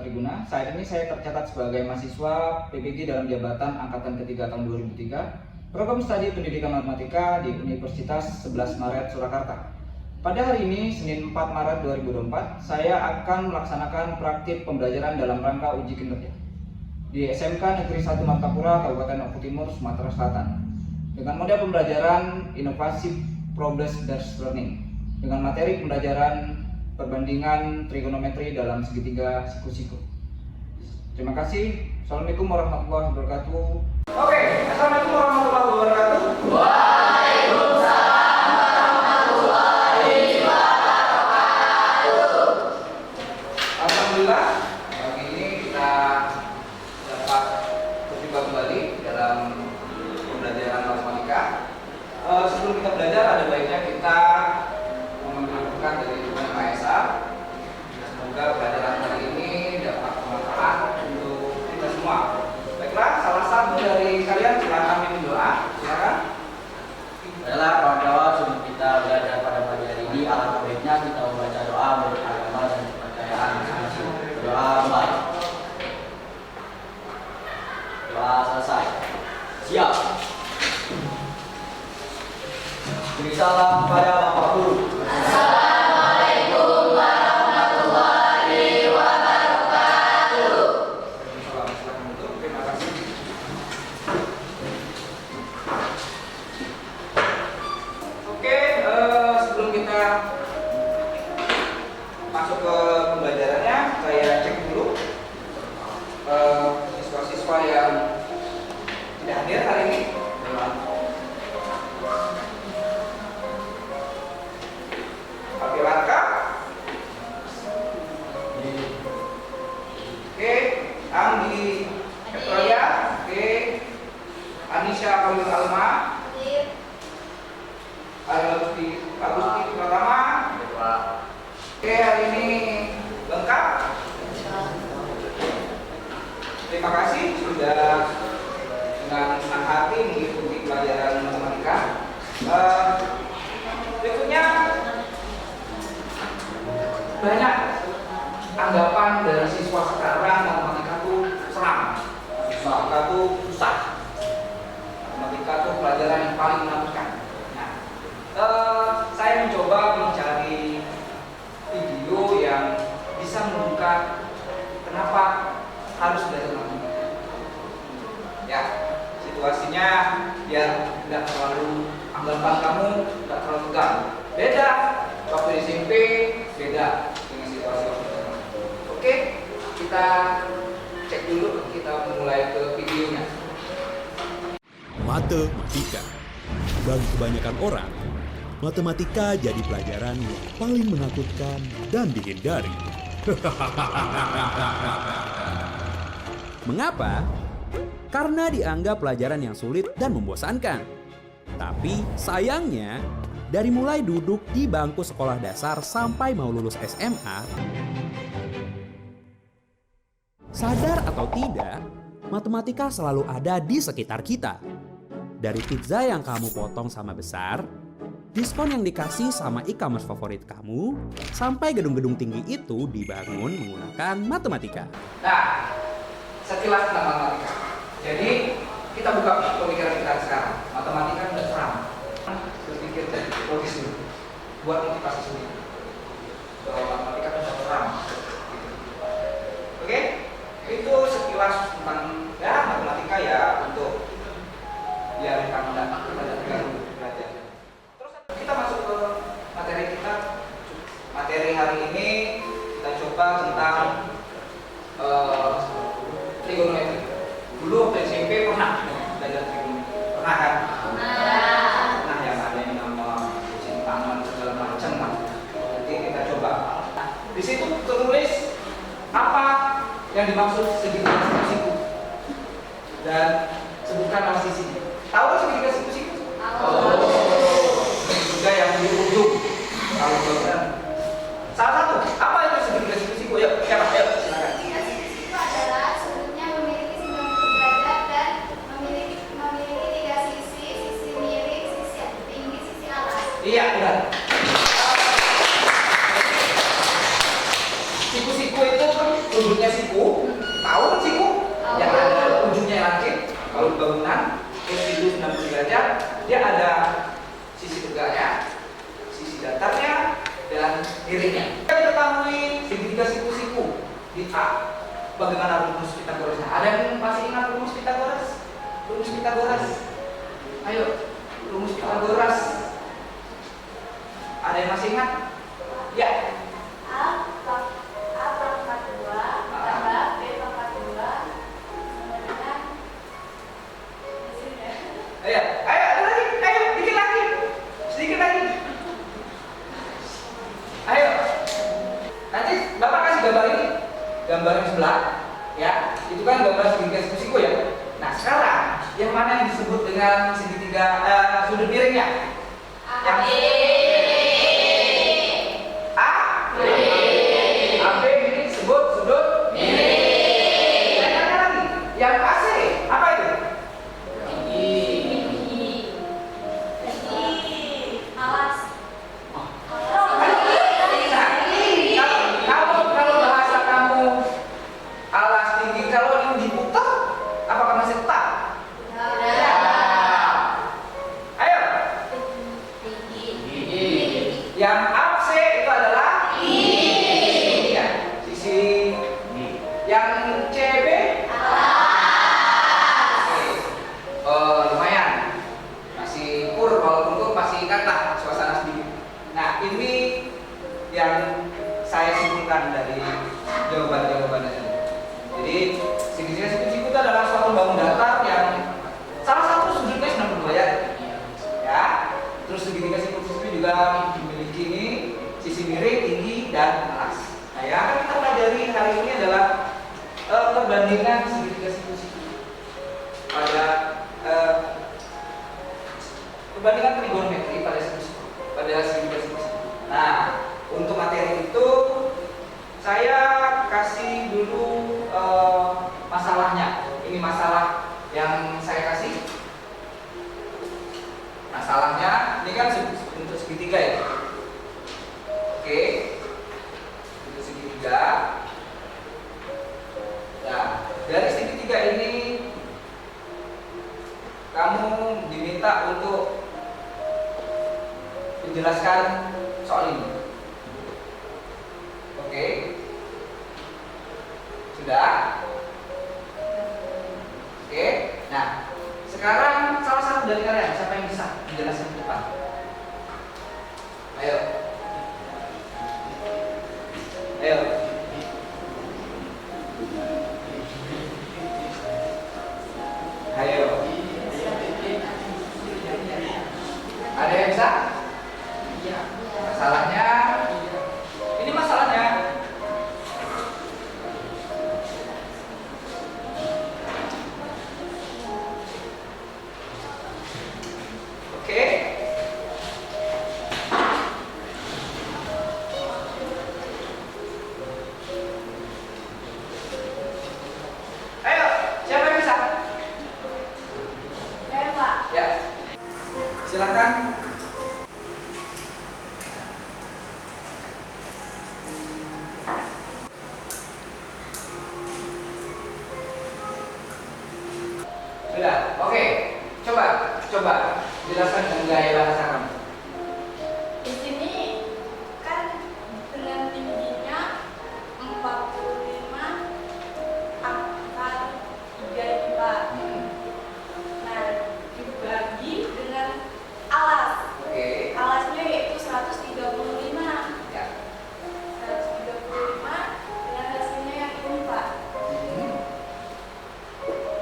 Triguna. Saat ini saya tercatat sebagai mahasiswa PPG dalam jabatan Angkatan Ketiga tahun 2003, Program Studi Pendidikan Matematika di Universitas 11 Maret Surakarta. Pada hari ini, Senin 4 Maret 2024, saya akan melaksanakan praktik pembelajaran dalam rangka uji kinerja di SMK Negeri 1 Martapura, Kabupaten Oku Timur, Sumatera Selatan, dengan model pembelajaran inovasi problem-based learning, dengan materi pembelajaran perbandingan trigonometri dalam segitiga siku-siku. Terima kasih. Assalamualaikum warahmatullahi wabarakatuh. Oke, assalamualaikum warahmatullahi wabarakatuh. Waalaikumsalam warahmatullahi wabarakatuh. Alhamdulillah, pagi ini kita dapat berjumpa kembali dalam pembelajaran matematika. Sebelum kita belajar, ada baiknya kita mengambil berkat dari Tuhan Yang Maha Esa. Semoga pelajaran hari ini dapat bermanfaat untuk kita semua. Baiklah, salah satu dari kalian silakan mimpin doa. Silakan. Baiklah, kawan-kawan, sebelum kita belajar pada pagi hari ini, alangkah baiknya kita membaca doa menurut agama dan kepercayaan masing-masing. Doa mulai. Doa selesai. Siap. Beri salam kepada Bapak Guru. Assalamualaikum warahmatullahi wabarakatuh. Silakan untuk. Terima kasih. Oke, sebelum kita masuk ke pembelajarannya, saya cek dulu siswa-siswa yang tidak hadir hari ini. Pakai Raka. Oke, Andi Petroya. Oke, Anisha Kamil Alma. Agusti Pratama. Oke, hari ini lengkap. Terima kasih sudah dengan senang hati mengikuti pelajaran matematika. Berikutnya, banyak anggapan dari siswa sekarang matematika tuh seram, matematika tuh susah, matematika tuh pelajaran yang paling menakutkan. Nah, saya mencoba mencari video yang bisa membuka kenapa harus belajar matematika. Ya, situasinya biar tidak terlalu, anggapan kamu tidak terlalu tegang. Beda waktu di SMP, beda dengan situasi waktu sekarang. Oke, kita cek dulu, kita mulai ke videonya. Matematika. Bagi kebanyakan orang, matematika jadi pelajaran yang paling menakutkan dan dihindari. Mengapa? Karena dianggap pelajaran yang sulit dan membosankan. Tapi sayangnya, dari mulai duduk di bangku sekolah dasar sampai mau lulus SMA, sadar atau tidak, matematika selalu ada di sekitar kita. Dari pizza yang kamu potong sama besar, diskon yang dikasih sama e-commerce favorit kamu, sampai gedung-gedung tinggi itu dibangun menggunakan matematika. Nah, sekilas tentang matematika. Jadi, kita buka pemikiran kita sekarang. Matematika tidak seram. Berpikir logis dulu. Buat motivasi sendiri. Bahwa matematika tidak seram. Oke? Itu sekilas tentang matematika ya untuk biar kamu dapat belajar. Terus kita masuk ke materi kita. Materi hari ini kita coba tentang trigonometri. Dulu waktu SMP pernah belajar trigonometri. Pernah kan? Pernah yang ada yang nama cintangan segala macam lah. Nanti kita coba. Di situ tertulis apa yang dimaksud segitiga siku-siku dan sebutkan nama sisinya. Tahu kan segitiga siku-siku? Segitiga yang di ujung. Kalau benar. Salah satu. Apa itu segitiga siku-siku? Yuk, siapa? Ayo, silakan. Segitiga siku-siku adalah sudutnya memiliki 90 derajat dan memiliki 3 sisi, sisi miring, sisi tinggi, sisi atas. Iya, benar. Siku-siku itu kan sudutnya siku, Kalau di bangunan itu 90 derajat, dia ada sisi tegaknya, sisi datarnya, dan miringnya. Kita ketahui segitiga siku-siku di A. Bagaimana rumus Pitagorasnya? Ada yang masih ingat rumus Pitagoras? Rumus Pitagoras. Ayo, rumus Pitagoras. Ada yang masih ingat? Ya. A pangkat 2 tambah B pangkat 2 dengan Ayo, ada lagi, ayo, dikit lagi, sedikit lagi. Ayo, nanti Bapak kasih gambar ini, gambar yang sebelah, ya, itu kan gambar segitiga siku ya. Nah sekarang, yang mana yang disebut dengan segitiga sudut miringnya? Yang AB ini disebut sudut miring. Dan ada lagi, yang AC, apa itu? alas. Kalau bahasa kamu alas tinggi, kalau ini diputar, apakah masih tetap? Ayo, yang AC itu adalah ya, sisi. Yang CB lumayan, masih kur, walaupun kur masih ingat lah suasana sedikit. Nah ini yang saya simpulkan dari jawaban-jawaban ini. Jadi segitiga siku-siku itu adalah suatu bangun datar yang salah satu sudutnya 90 derajat, ya. Terus segitiga siku-siku juga memiliki ini sisi miring, tinggi, dan alas. Nah yang akan kita pelajari hari ini adalah perbandingan segitiga siku-siku pada perbandingan trigonometri pada segitiga siku-siku. Nah untuk materi itu saya kasih dulu masalahnya. Ini masalah yang saya kasih. Masalahnya ini kan untuk segitiga ya. Oke, untuk segitiga. Nah, dari segitiga ini kamu diminta untuk menjelaskan soal ini. Oke, sudah. Oke, nah sekarang salah satu dari kalian siapa yang bisa menjelaskan ke depan? Ayo, ayo. Ayo. Ada yang bisa? Masalahnya, ini masalahnya. Oke. Ayo, siapa yang bisa? Ya. Silakan. Sudah. Oke. Coba jelaskan dengan gaya bahasa kamu. Di sini kan dengan tingginya 45 pangkat 3 Nah, dibagi dengan alas. Oke. Alasnya yaitu 135. Ya. 135 dengan hasilnya yang ini, Pak.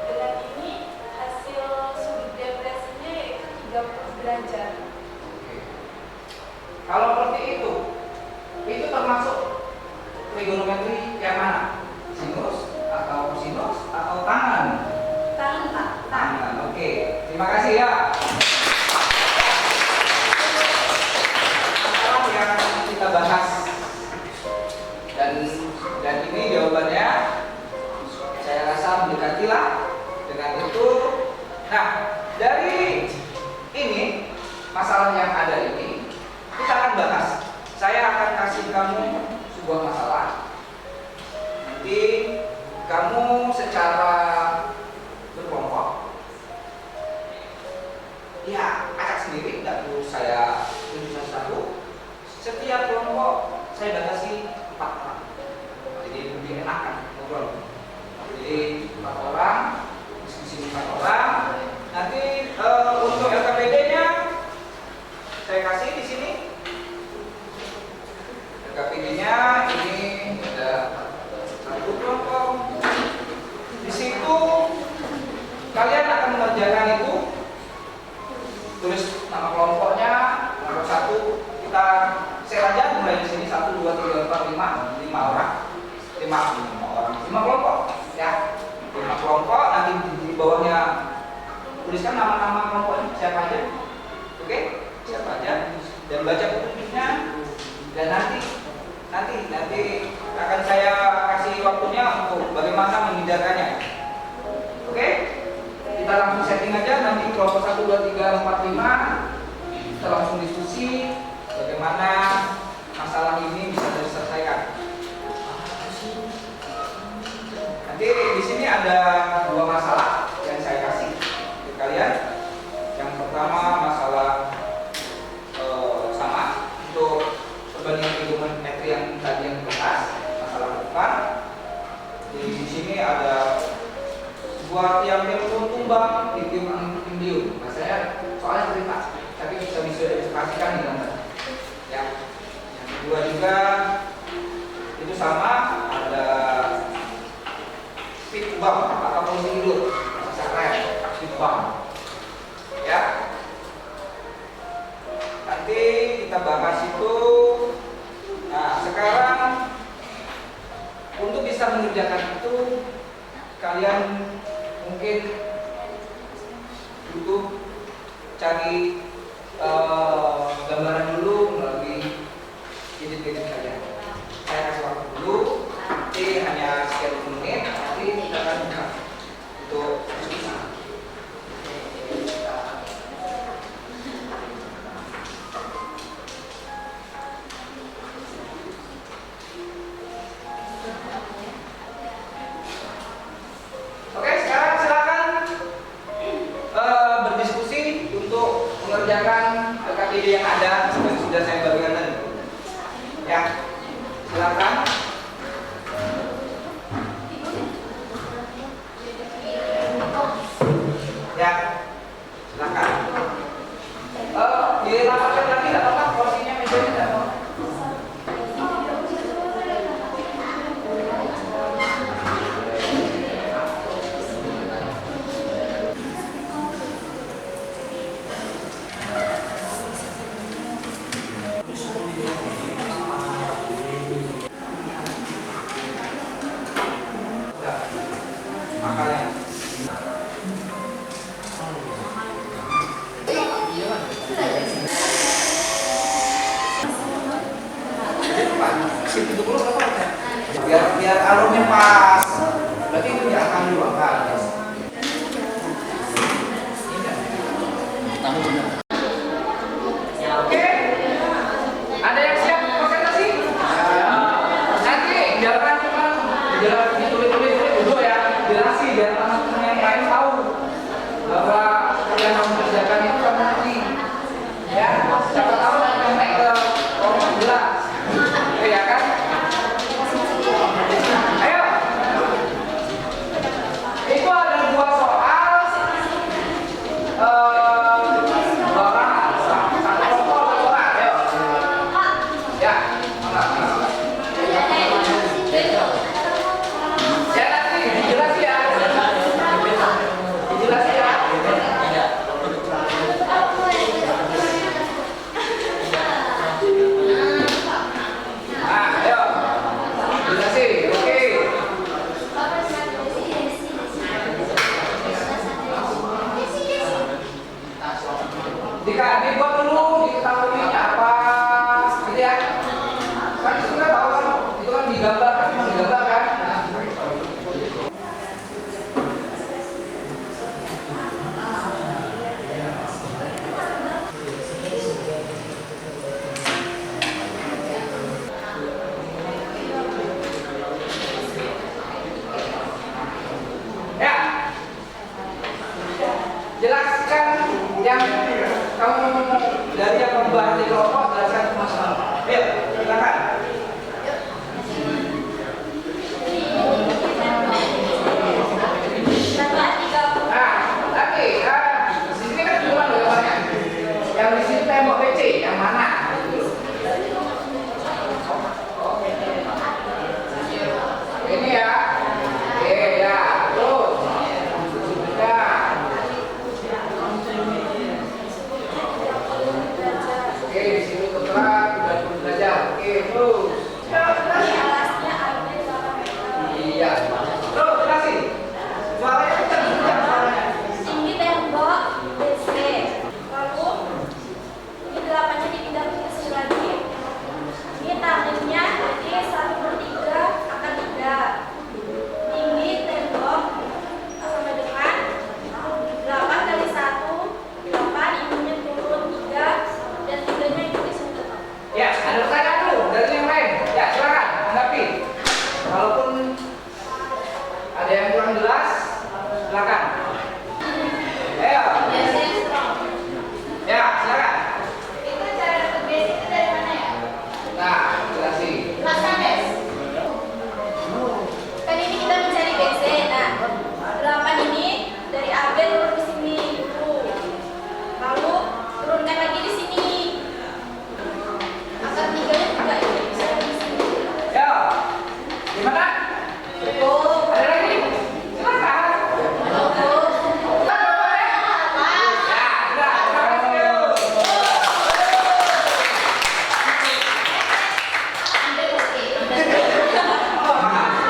Dengan ini hasil sudut depresinya yaitu 30 derajat. Oke. Kalau seperti itu termasuk trigonometri yang mana? Sinus atau kosinus atau tangan? Tangan, Pak. Tangan. Oke. Terima kasih ya. Masalah yang kita bahas dan ini jawabannya saya rasa mendekatilah dengan itu. Nah, dari ini masalah yang ada ini kita akan bahas. Saya akan kasih kamu sebuah masalah. Nanti kamu secara berkelompok ya acak sendiri, nggak perlu saya tunjuk satu-satu. Setiap kelompok saya batasi 4 orang, jadi lebih enak kan ngobrol. Jadi 4 orang, diskusi 4 orang. Nanti untuk LKPD-nya saya kasih di sini. LKPD-nya ini ada 1 kelompok. Di situ kalian akan mengerjakan itu, tulis nama kelompoknya, nomor 1 kita share aja mulai di sini 1, 2, 3, 4, 5 orang, 5 kelompok ya, 5 kelompok. Nanti di bawahnya tuliskan nama-nama kelompoknya siapa aja, oke, siapa aja, dan baca petunjuknya. Dan nanti akan saya kasih waktunya untuk bagaimana mengindarkannya, oke. Kita langsung setting aja, nanti kelompok 1, 2, 3, 4, 5 kita langsung diskusi bagaimana masalah ini bisa diselesaikan. Nanti di sini ada 2 masalah yang saya kasih ke kalian. Yang pertama masalah sama untuk perbandingan geometri yang tadi yang dibahas, masalah depan. Di sini ada sebuah tiang tumbang di tim Indium. Nah, saya soalnya cerita, tapi bisa diilustrasikan di gambar. Ya. Yang kedua juga itu sama, ada speed bump atau posisi hidup, bahasa keren, speed bump. Ya. Nanti kita bahas itu. Nah, sekarang untuk bisa mengerjakan itu kalian mungkin butuh cari gambaran dulu melalui gadget-gadget kalian. Saya kasih waktu dulu, nanti hanya sekian menit, nanti kita akan buka untuk diskusi. Oke, sekarang silakan berdiskusi untuk mengerjakan LKPD yang ada yang sudah saya bagikan tadi. Ya, silakan. Ya, silakan. Dirapatkan lagi nggak apa-apa, porsinya mejanya nggak apa-apa. Makanya biar aromanya pas. Berarti itu diakan dulu kan. Oke. Ada yang siap presentasi? Nanti jangan cuma ditulis-tulis dulu ya, jelasin biar teman-teman yang lain tahu bahwa kalian harus mengerjakan itu kan nanti. Ya, siapa tahu nanti naik ke kelompok jelas. Oke ya kan? Ayo. Itu ada 2 soal. 2 orang. Satu kelompok 1 orang. Ayo. Ya. Ya nanti dijelas ya. Dijelas ya. Ayo. Jelasin. Oke. Dibuat dulu, diketahuinya apa, gitu ya. Kan itu kan tahu kan, itu kan digambar kan, cuma digambar kan. Ya, jelaskan Yang kamu dari yang membahas di kelompok jelaskan ke teman-teman. Ayo, silakan. Di sini kan cuma gambarnya. Yang di sini tembok PC, yang mana? Ini ya. Oke, ya. Terus. Ya. Oke, di sini putra 30 derajat. Oke, terus. Iya. Terus jelasin. Suaranya kencang suaranya. Tinggi tembok DC. Lalu ini 8-nya dipindah ke sini lagi. Ini tangannya jadi 1/3/3. Tinggi tembok sama dengan 8 kali 1 8, ininya turun 3 dan 3-nya ikuti sudut. Ya, ada pertanyaan dulu dari yang lain. Ya, silakan anggapi. Walaupun ada yang kurang jelas, silakan. Ayo. Ya, silakan. Itu cara dapet base itu dari mana ya? Nah, jelasin. Mas Kambes. Kan ini kita mencari BC. Nah, 8 ini dari AB turun ke sini dulu. Lalu turunkan lagi di sini. Angka 3-nya juga ini bisa di sini. Yo. Gimana? Cukup. Ada lagi? Silakan. Cukup. Ya, sudah. Terima kasih.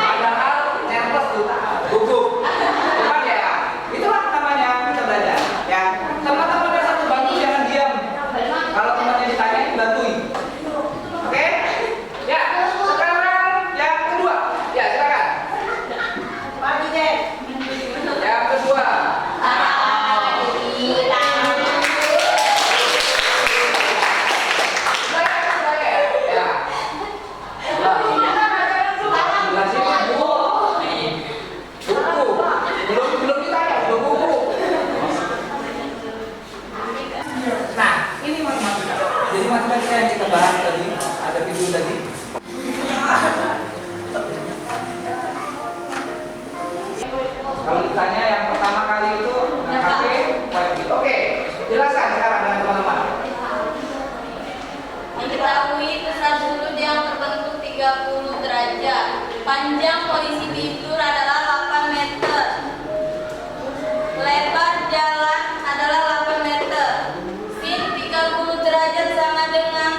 Padahal nervous tuh, gugup. Cuman ya, itulah namanya kita belajar. Ya, teman-teman yang satu bantu jangan diam. Kalau temannya ditanya, bantuin. Oke? Ya, sekarang yang kedua. Ya, silakan. Yang kedua. Ya. Jelasin buku. Belum ditanya, belum buku. Nah, ini matematika. Jadi matematika yang kita bahas tadi, ada video tadi. Kalau ditanya yang pertama kali itu KP, oke, jelaskan sekarang dengan teman-teman. Diketahui besar sudut yang terbentuk 30 derajat. Panjang posisi tidur adalah 8 meter. Lebar jalan adalah 8 meter. Sin 30 derajat sama dengan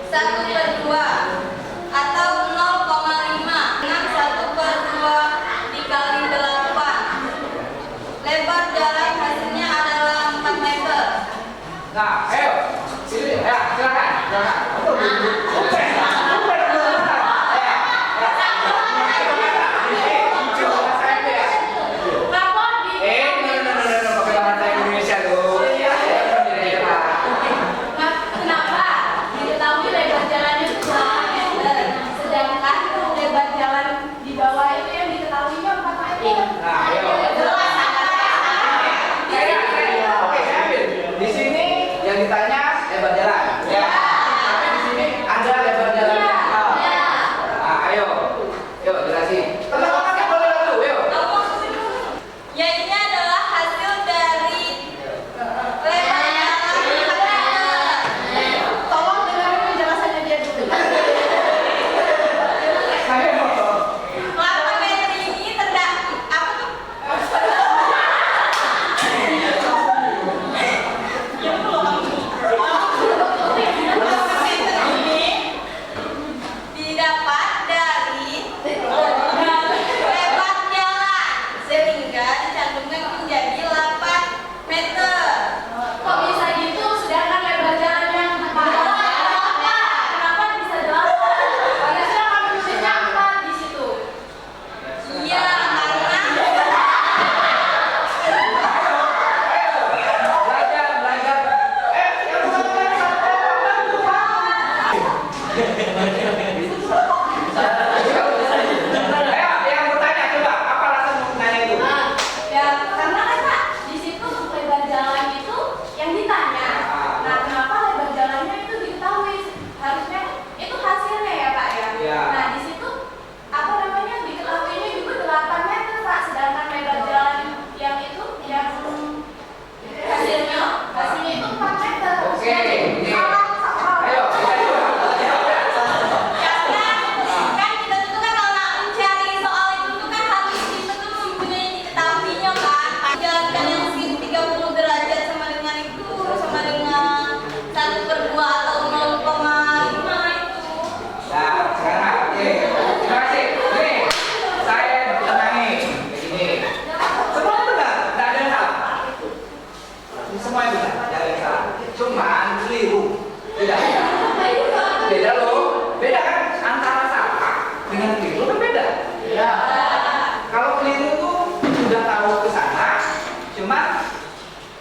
1/2 atau 0,5 dengan 1/2 dikali 8. Lebar jalan hasilnya adalah 4 meter. Nah, ayo, sini, ya, silakan. Kenapa? Diketahui lebar jalannya 8 meter, sedangkan lebar jalan di bawah itu yang diketahuinya 4 meter. Nah, ayo. Oke, saya ambil. Di sini yang ditanya lebar jalan. Ya. Tapi di sini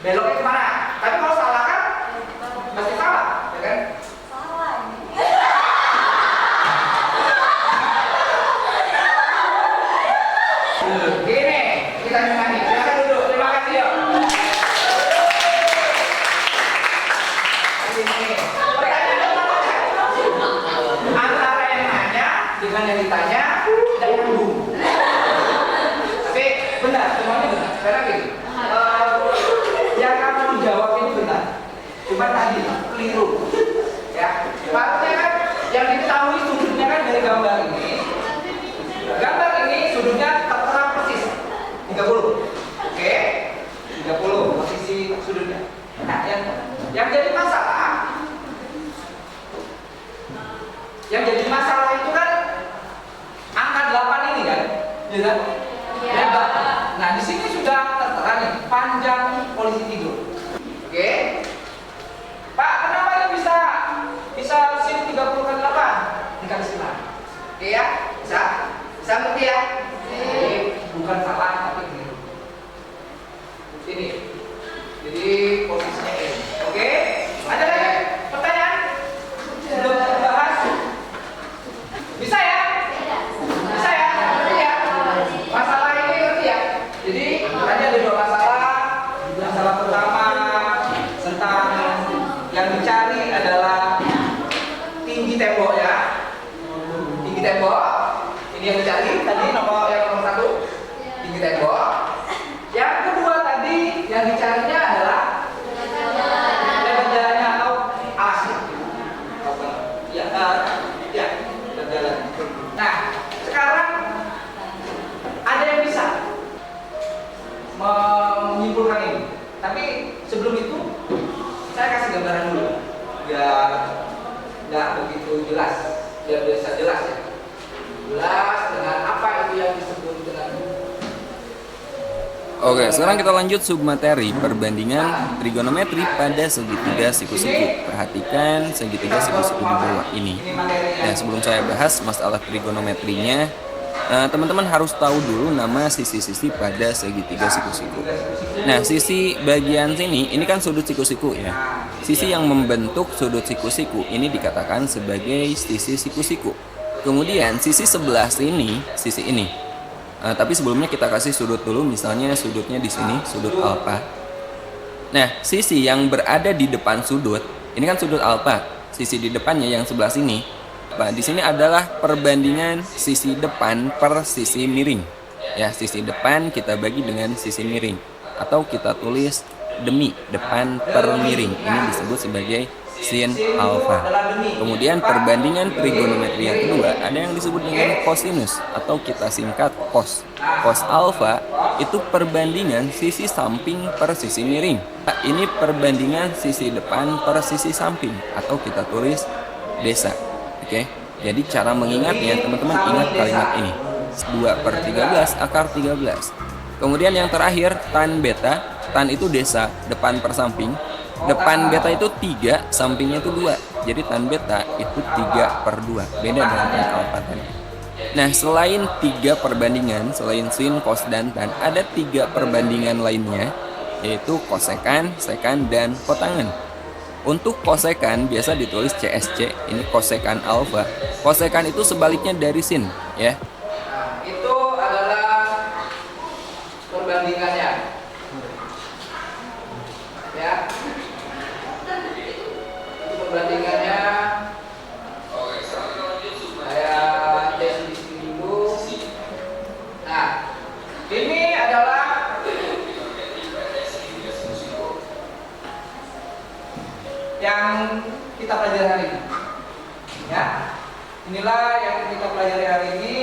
beloknya kemana? Tapi kalau salah kan pasti salah, ya kan? Salah ini. Gini, kita nyanyi. Silakan duduk. Terima kasih ya. Ini. Antara yang nanya dengan yang ditanya tidak nyambung. Tapi benar, semuanya benar. Karena gini, yang kamu jawab ini benar. Cuma tadi keliru. Ya, maksudnya kan yang diketahui sudutnya kan dari gambar ini. Gambar ini sudutnya tertera persis 30. Oke? 30 posisi sudutnya. Nah, yang jadi masalah itu kan angka 8 ini kan? Ya kan? Iya. Lebar. Nah, di sini sudah tertera nih panjang polisi tidur. Oke? Pak, kenapa ini bisa sin 30 kali 8? Dikasih lagi. Oke ya? Bisa? Bisa ngerti ya? Jadi bukan salah tapi keliru. Ini. Jadi posisinya ini. Oke? Ada lagi pertanyaan? Belum dibahas? Bisa ya? Bisa ya? Ngerti ya? Masalah ini ngerti ya? Jadi tadi ada 2 masalah. Masalah pertama tentang yang dicari adalah tinggi tembok ya. Tinggi tembok. Ini yang dicari tadi nomor 1, tinggi tembok. Yang kedua tadi yang dicarinya adalah lebar jalannya atau alasnya. Ya, ya, lebar jalan. Nah, sekarang ada yang bisa menyimpulkan ini. Tapi sebelum itu saya kasih gambaran dulu biar nggak begitu jelas, biar bisa jelas ya. Jelas dengan apa itu yang disebut dengan. Oke, sekarang kita lanjut submateri perbandingan trigonometri pada segitiga siku-siku. Perhatikan segitiga siku-siku di bawah ini. Nah, sebelum saya bahas masalah trigonometrinya, teman-teman harus tahu dulu nama sisi-sisi pada segitiga siku-siku. Nah, sisi bagian sini, ini kan sudut siku-siku ya. Sisi yang membentuk sudut siku-siku ini dikatakan sebagai sisi siku-siku. Kemudian sisi sebelah sini, sisi ini. Tapi sebelumnya kita kasih sudut dulu, misalnya sudutnya di sini, sudut alfa. Nah, sisi yang berada di depan sudut, ini kan sudut alfa. Sisi di depannya yang sebelah sini, di sini adalah perbandingan sisi depan per sisi miring. Ya, sisi depan kita bagi dengan sisi miring, atau kita tulis demi depan per miring. Ini disebut sebagai sin alfa. Kemudian perbandingan trigonometri yang kedua ada yang disebut dengan kosinus atau kita singkat cos. Cos alfa itu perbandingan sisi samping per sisi miring. Ini perbandingan sisi depan per sisi samping atau kita tulis desa. Oke. Jadi cara mengingatnya teman-teman ingat kalimat ini. 2/13 akar 13. Kemudian yang terakhir tan beta. Tan itu desa, depan per samping. Depan beta itu 3, sampingnya itu 2. Jadi tan beta itu 3/2. Beda dengan tan alfa tadi. Nah, selain 3 perbandingan, selain sin, cos, dan tan, ada 3 perbandingan lainnya, yaitu kosekan, sekan, dan kotangen. Untuk kosekan biasa ditulis CSC, ini kosekan alfa. Kosekan itu sebaliknya dari sin, ya. Nah, itu adalah perbandingannya. Ya. Perbandingannya saya tes di sini dulu. Nah, ini adalah yang kita pelajari hari ini. Ya, inilah yang kita pelajari hari ini.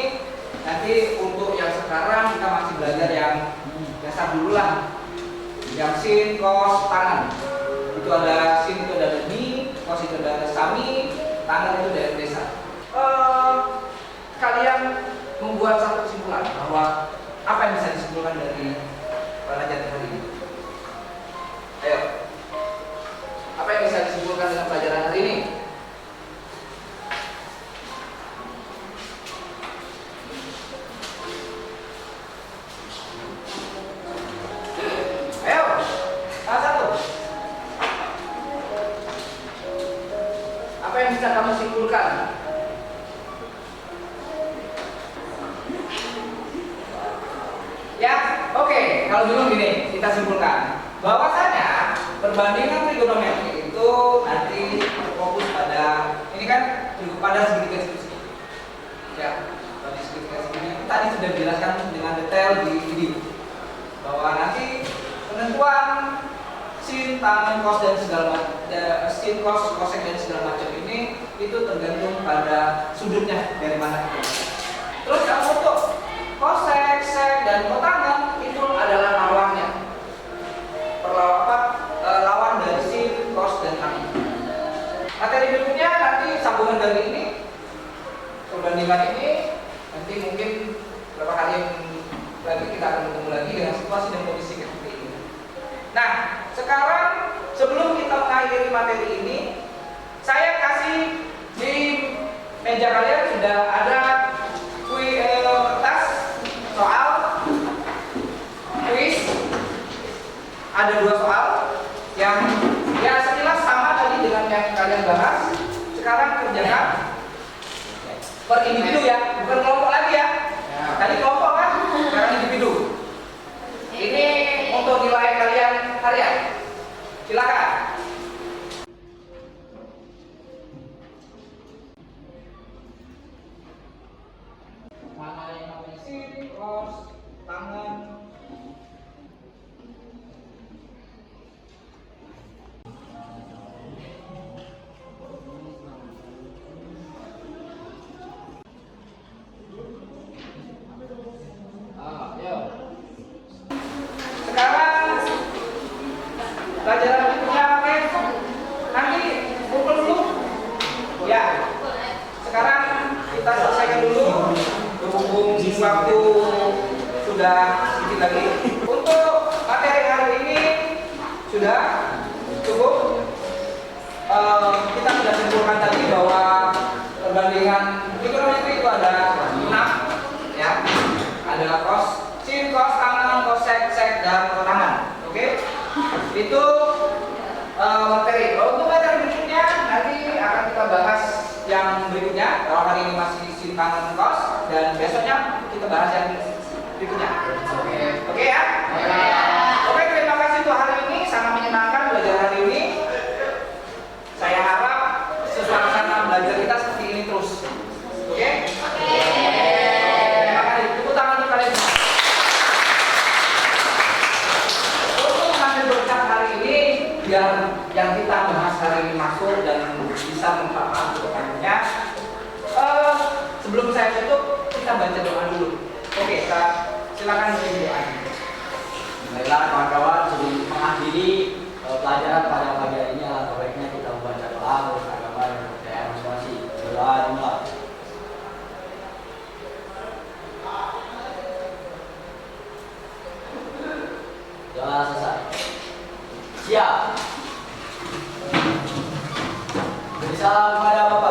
Nanti untuk yang sekarang kita masih belajar yang dasar dulu lah. Yang sin, cos, tangan. Itu ada sin, itu ada demi, cos itu ada sami, tangan itu dari desa. Kalian membuat satu kesimpulan bahwa apa yang bisa disimpulkan dari pelajaran hari ini? Ayo, apa yang bisa disimpulkan dengan pelajaran hari ini? Ayo, salah satu yang bisa kamu simpulkan? Ya, oke. Kalau dulu gini, kita simpulkan bahwasanya perbandingan trigonometri itu nanti fokus pada ini kan pada segitiga segitiga. Ya, pada segitiga segitiga itu tadi sudah dijelaskan dengan detail di video bahwa nanti penentuan sin, tan, cos dan segala macam, sin, cos, cosec dan segala macam ini itu tergantung pada sudutnya dari mana kita. Terus kalau untuk cosec, sec dan kotangan itu adalah lawannya. Lawan dari sin, cos dan tan. Materi berikutnya nanti sambungan dari ini, perbandingan ini nanti mungkin beberapa hari yang lagi kita akan bertemu lagi dengan situasi dan kondisi seperti ini. Nah, sekarang sebelum kita mengakhiri materi ini, saya kasih di meja kalian sudah ada kertas soal kuis. Ada 2 soal yang ya sekilas sama tadi dengan yang kalian bahas. Sekarang kerjakan per individu ya, bukan kelompok lagi ya. Tadi kelompok kan, sekarang individu. Ini untuk nilai kalian harian. Silakan. Mana yang namanya sin, cos, tangan. Sekarang pelajaran berikutnya oke? Nanti kumpul dulu. Ya. Sekarang kita selesaikan dulu. Berhubung waktu sudah sedikit lagi. Untuk materi hari ini sudah cukup. Kita sudah simpulkan tadi bahwa perbandingan trigonometri itu ada 6 ya. Ada cos, sin, cos, tangan, cosec, sec dan kotangan. Oke? Itu materi. Untuk materi berikutnya nanti akan kita bahas yang berikutnya. Kalau hari ini masih sin, tangan, cos, dan besoknya kita bahas yang berikutnya. Oke ya? Oke, terima kasih untuk hari ini. Sangat menyenangkan belajar hari ini. Saya harap suasana belajar kita seperti ini terus. Oke? Terima kasih. Tepuk tangan untuk kalian semua. Untuk mengambil berkat hari ini, biar yang kita bahas hari ini masuk dan bisa memperbaiki kedepannya. Sebelum saya tutup, kita baca doa dulu. Oke, silakan bikin doa. Baiklah kawan-kawan, sebelum mengakhiri pelajaran pada pagi hari ini, alangkah baiknya kita membaca doa menurut agama dan kepercayaan masing-masing. Doa dimulai. Doa selesai. Siap. Bersalam kepada Bapak